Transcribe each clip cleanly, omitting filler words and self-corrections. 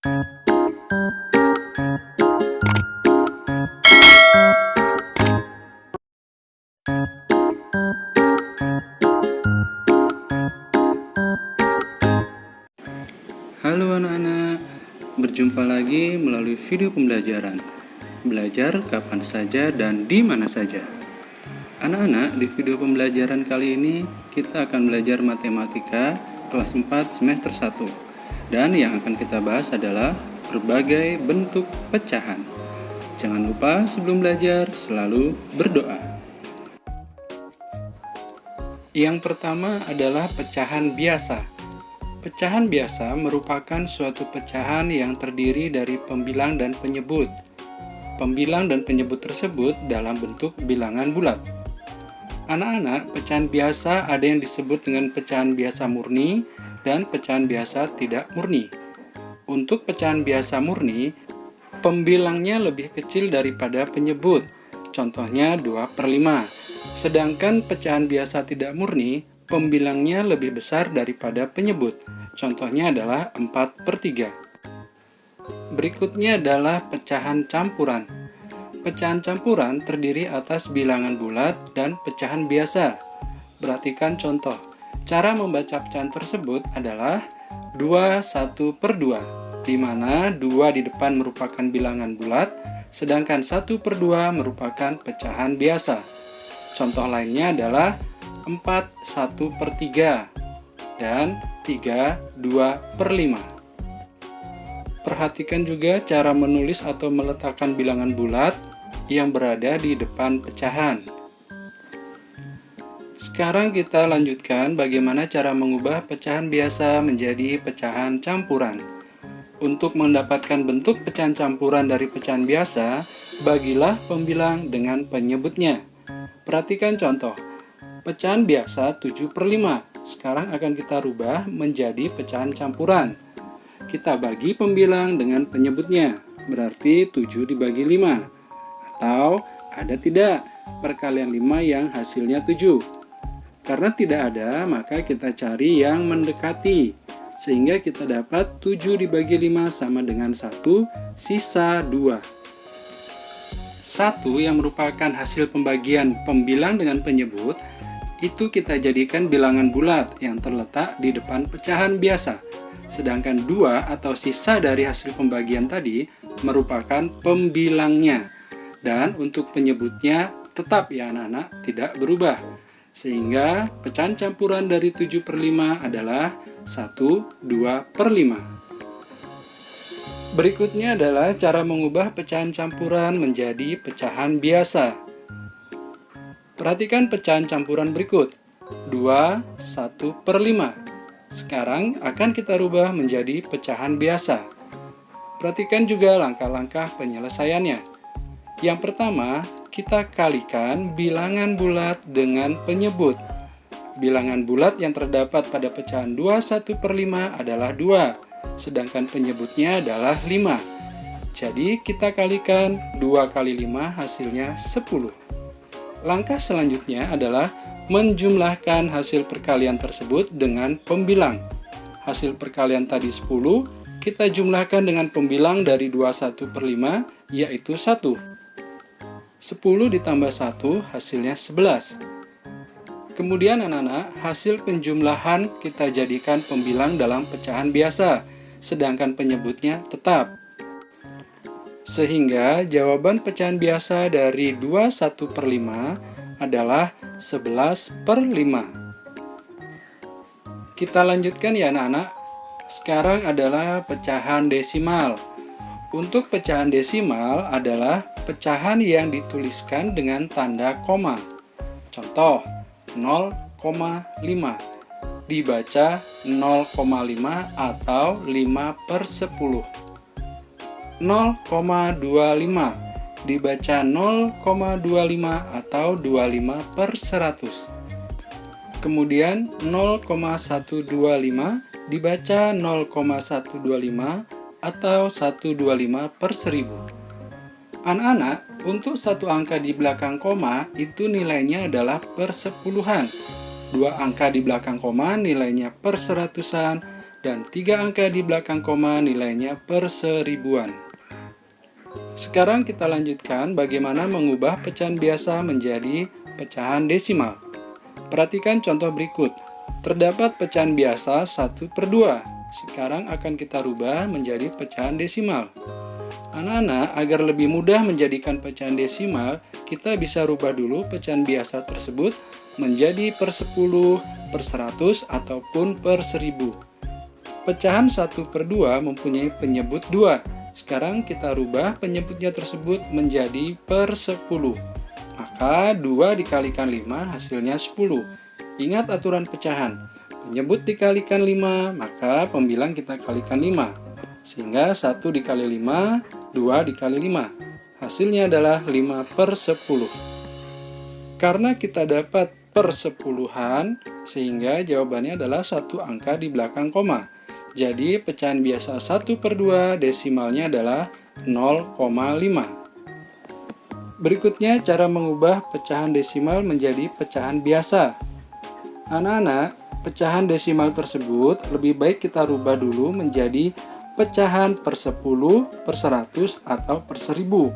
Halo anak-anak, berjumpa lagi melalui video pembelajaran. Belajar kapan saja dan di mana saja. Anak-anak, di video pembelajaran kali ini kita akan belajar matematika kelas 4 semester 1. Dan yang akan kita bahas adalah berbagai bentuk pecahan. Jangan lupa sebelum belajar selalu berdoa. Yang pertama adalah pecahan biasa. Pecahan biasa merupakan suatu pecahan yang terdiri dari pembilang dan penyebut. Pembilang dan penyebut tersebut dalam bentuk bilangan bulat. Anak-anak, pecahan biasa ada yang disebut dengan pecahan biasa murni dan pecahan biasa tidak murni. Untuk pecahan biasa murni, pembilangnya lebih kecil daripada penyebut, contohnya 2/5. Sedangkan pecahan biasa tidak murni, pembilangnya lebih besar daripada penyebut, contohnya adalah 4/3. Berikutnya adalah pecahan campuran. Pecahan campuran terdiri atas bilangan bulat dan pecahan biasa. Perhatikan contoh. Cara membaca pecahan tersebut adalah 2/1/2, di mana 2 di depan merupakan bilangan bulat, sedangkan 1/2 merupakan pecahan biasa. Contoh lainnya adalah 4/1/3 dan 3/2/5. Perhatikan juga cara menulis atau meletakkan bilangan bulat yang berada di depan pecahan. Sekarang kita lanjutkan bagaimana cara mengubah pecahan biasa menjadi pecahan campuran. Untuk mendapatkan bentuk pecahan campuran dari pecahan biasa, bagilah pembilang dengan penyebutnya. Perhatikan contoh. Pecahan biasa 7/5. Sekarang akan kita rubah menjadi pecahan campuran. Kita bagi pembilang dengan penyebutnya. Berarti 7 dibagi 5. Atau ada tidak perkalian 5 yang hasilnya 7. Karena tidak ada, maka kita cari yang mendekati. Sehingga kita dapat 7 dibagi 5 sama dengan 1, sisa 2. 1 yang merupakan hasil pembagian pembilang dengan penyebut, itu kita jadikan bilangan bulat yang terletak di depan pecahan biasa. Sedangkan 2 atau sisa dari hasil pembagian tadi merupakan pembilangnya. Dan untuk penyebutnya tetap ya anak-anak, tidak berubah. Sehingga pecahan campuran dari 7/5 adalah 1/2/5. Berikutnya adalah cara mengubah pecahan campuran menjadi pecahan biasa. Perhatikan pecahan campuran berikut. 2/1/5. Sekarang akan kita rubah menjadi pecahan biasa. Perhatikan juga langkah-langkah penyelesaiannya. Yang pertama, kita kalikan bilangan bulat dengan penyebut. Bilangan bulat yang terdapat pada pecahan 2/1/5 adalah 2. Sedangkan penyebutnya adalah 5. Jadi kita kalikan 2 kali 5 hasilnya 10. Langkah selanjutnya adalah menjumlahkan hasil perkalian tersebut dengan pembilang. Hasil perkalian tadi 10, kita jumlahkan dengan pembilang dari 2/1/5 yaitu 1. 10 ditambah 1 hasilnya 11. Kemudian anak-anak, hasil penjumlahan kita jadikan pembilang dalam pecahan biasa, sedangkan penyebutnya tetap. Sehingga jawaban pecahan biasa dari 2/1/5 adalah 11/5. Kita lanjutkan ya anak-anak. Sekarang adalah pecahan desimal. Untuk pecahan desimal adalah pecahan yang dituliskan dengan tanda koma. Contoh, 0,5 dibaca 0,5 atau 5/10. 0,25 dibaca 0,25 atau 25/100. Kemudian 0,125 dibaca 0,125 atau 125/1000. Anak-anak, untuk satu angka di belakang koma itu nilainya adalah persepuluhan. Dua angka di belakang koma nilainya perseratusan, dan 3 angka di belakang koma nilainya per seribuan. Sekarang kita lanjutkan bagaimana mengubah pecahan biasa menjadi pecahan desimal. Perhatikan contoh berikut. Terdapat pecahan biasa 1/2. Sekarang akan kita rubah menjadi pecahan desimal. Anak-anak, agar lebih mudah menjadikan pecahan desimal, kita bisa rubah dulu pecahan biasa tersebut menjadi per 10, per 100, ataupun per 1000. Pecahan 1/2 mempunyai penyebut 2. Sekarang kita rubah penyebutnya tersebut menjadi per 10. Maka 2 dikalikan 5 hasilnya 10. Ingat aturan pecahan. Penyebut dikalikan 5, maka pembilang kita kalikan 5. Sehingga 1 dikali 5, 2 dikali 5. Hasilnya adalah 5/10. Karena kita dapat per sepuluhan, sehingga jawabannya adalah 1 angka di belakang koma. Jadi pecahan biasa 1/2 desimalnya adalah 0,5. Berikutnya cara mengubah pecahan desimal menjadi pecahan biasa. Anak-anak, pecahan desimal tersebut lebih baik kita rubah dulu menjadi pecahan per 10, per 100, atau per 1000.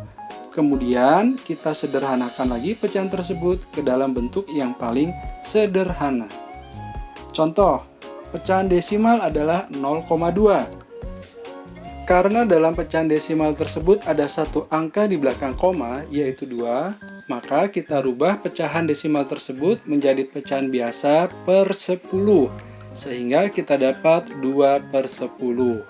Kemudian kita sederhanakan lagi pecahan tersebut ke dalam bentuk yang paling sederhana. Contoh, pecahan desimal adalah 0,2. Karena dalam pecahan desimal tersebut ada 1 angka di belakang koma, yaitu 2, maka kita rubah pecahan desimal tersebut menjadi pecahan biasa per 10, sehingga kita dapat 2/10.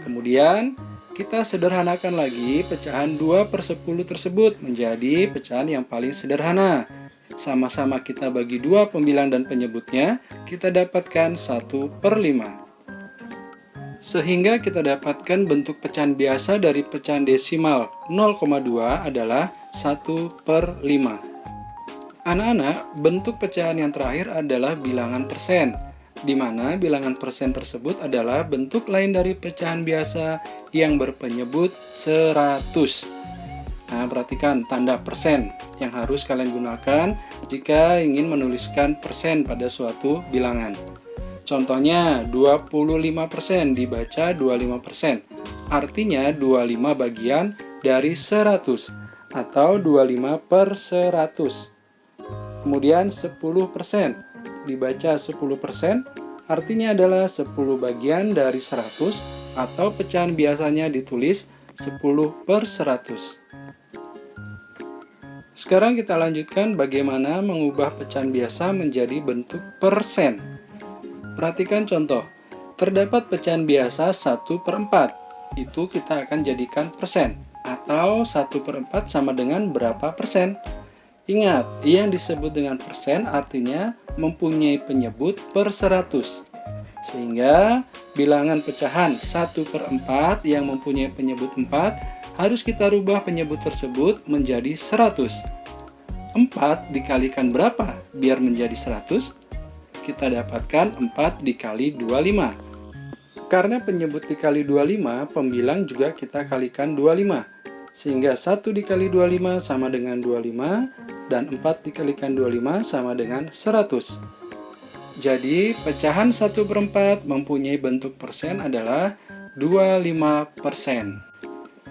Kemudian kita sederhanakan lagi pecahan 2/10 tersebut menjadi pecahan yang paling sederhana. Sama-sama kita bagi 2 pembilang dan penyebutnya, kita dapatkan 1/5. Sehingga kita dapatkan bentuk pecahan biasa dari pecahan desimal 0,2 adalah 1/5. Anak-anak, bentuk pecahan yang terakhir adalah bilangan persen, di mana bilangan persen tersebut adalah bentuk lain dari pecahan biasa yang berpenyebut 100. Nah, perhatikan tanda persen yang harus kalian gunakan jika ingin menuliskan persen pada suatu bilangan. Contohnya, 25% dibaca 25%. Artinya 25 bagian dari 100 atau 25/100. Kemudian 10% dibaca 10%, artinya adalah 10 bagian dari 100 atau pecahan biasanya ditulis 10/100. Sekarang kita lanjutkan bagaimana mengubah pecahan biasa menjadi bentuk persen. Perhatikan contoh. Terdapat pecahan biasa 1/4. Itu kita akan jadikan persen. Atau 1/4 sama dengan berapa persen? Ingat, yang disebut dengan persen artinya mempunyai penyebut per 100. Sehingga bilangan pecahan 1/4 yang mempunyai penyebut 4 harus kita rubah penyebut tersebut menjadi 100. 4 dikalikan berapa biar menjadi 100? Kita dapatkan 4 dikali 25. Karena penyebut dikali 25, pembilang juga kita kalikan 25. Sehingga 1 dikali 25 sama dengan 25, dan 4 dikalikan 25 sama dengan 100. Jadi, pecahan 1/4 mempunyai bentuk persen adalah 25%.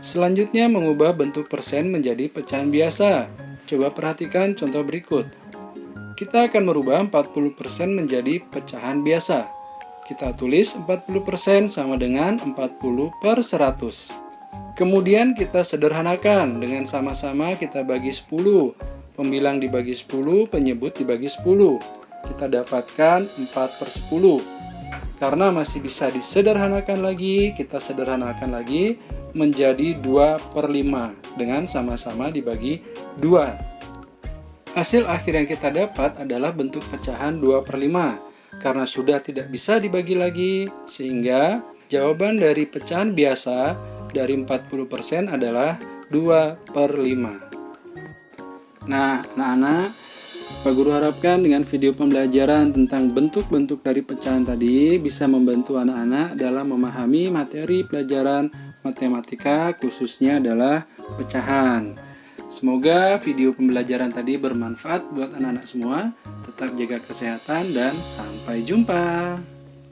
Selanjutnya, mengubah bentuk persen menjadi pecahan biasa. Coba perhatikan contoh berikut. Kita akan merubah 40% menjadi pecahan biasa. Kita tulis 40% sama dengan 40/100. Kemudian kita sederhanakan dengan sama-sama kita bagi 10. Pembilang dibagi 10, penyebut dibagi 10. Kita dapatkan 4/10. Karena masih bisa disederhanakan lagi, kita sederhanakan lagi menjadi 2/5 dengan sama-sama dibagi 2. Hasil akhir yang kita dapat adalah bentuk pecahan 2/5. Karena sudah tidak bisa dibagi lagi, sehingga jawaban dari pecahan biasa dari 40% adalah 2/5. Nah, anak-anak, Pak Guru harapkan dengan video pembelajaran tentang bentuk-bentuk dari pecahan tadi bisa membantu anak-anak dalam memahami materi pelajaran matematika, khususnya adalah pecahan. Semoga video pembelajaran tadi bermanfaat buat anak-anak semua. Tetap jaga kesehatan dan sampai jumpa.